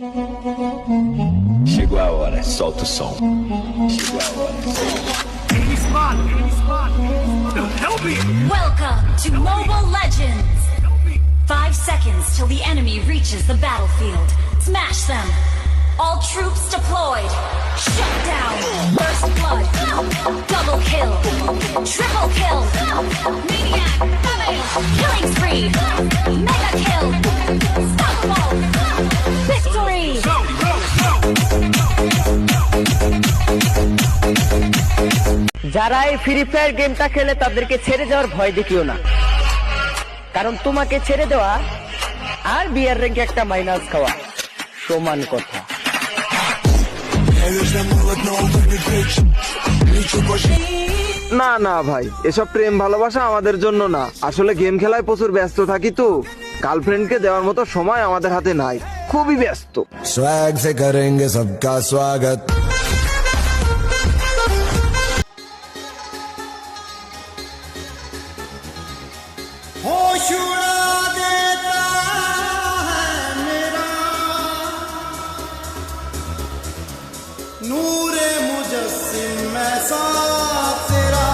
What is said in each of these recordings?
Chegou a hora, solta o som. Chegou a hora. Enemy spot! Enemy spot! Help me! Welcome to Mobile Legends! 5 seconds till the enemy reaches the battlefield. Smash them! All troops deployed! Shut down! First blood! Double kill! Triple kill! Maniac! Killing spree! Mega kill! Stop them all! Victory! Go! Go! Go! যারা এই free fire গেমটা খেলে তাদেরকে ছেড়ে যাওয়ার ভয় দেখিও না, কারণ তোমাকে ছেড়ে দেওয়া আর বিয়ার র্যাঙ্কে একটা মাইনাস খাওয়া সমান কথা। না না ভাই, এসব প্রেম ভালোবাসা আমাদের জন্য না। আসলে গেম খেলায় প্রচুর ব্যস্ত থাকি তো, গার্লফ্রেন্ডকে দেওয়ার মতো সময় আমাদের হাতে নাই, খুবই ব্যস্ত। स्वैग से करेंगे सबका स्वागत। होश उड़ा देता है मेरा नूरे मुजस्सिम ऐसा तेरा।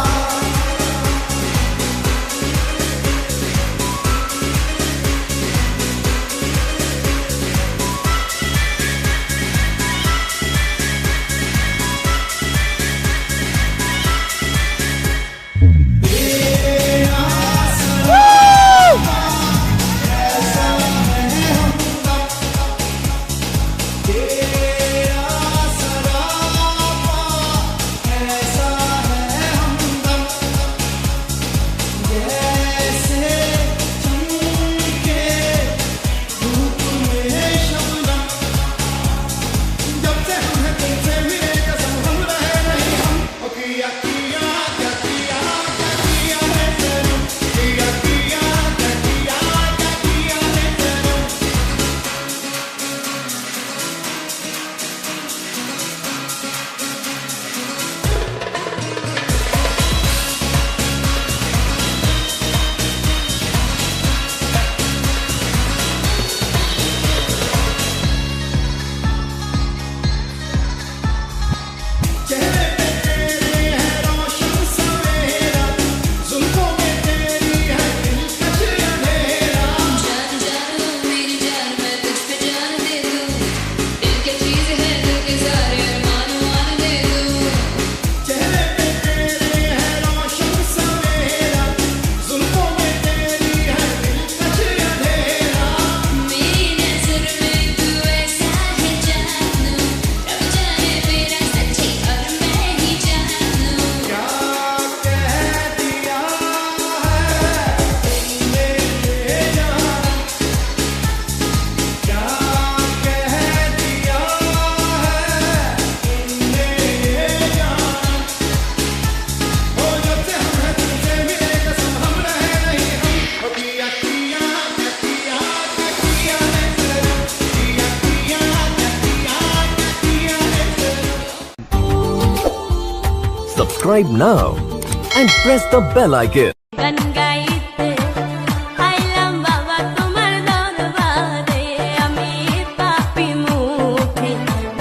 Subscribe now and press the bell icon. গান গাইতে আইলাম বাবা তোমার দরবারে, আমি পাপী মুখে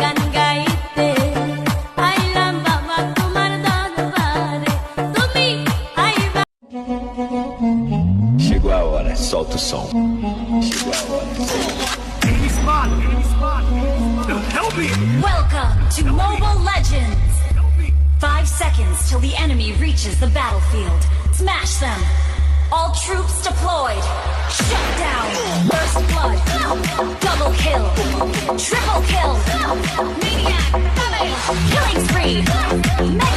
গান গাইতে আইলাম বাবা তোমার দরবারে, তুমি আইবা। Chegou a hora, solta o som. Chegou a hora. Enemy spot! Enemy spot! Help me! Welcome to Mobile Legends! 5 seconds till the enemy reaches the battlefield. Smash them! All troops deployed! Shut down! First blood! Double kill! Triple kill! Maniac! Killing spree! Mega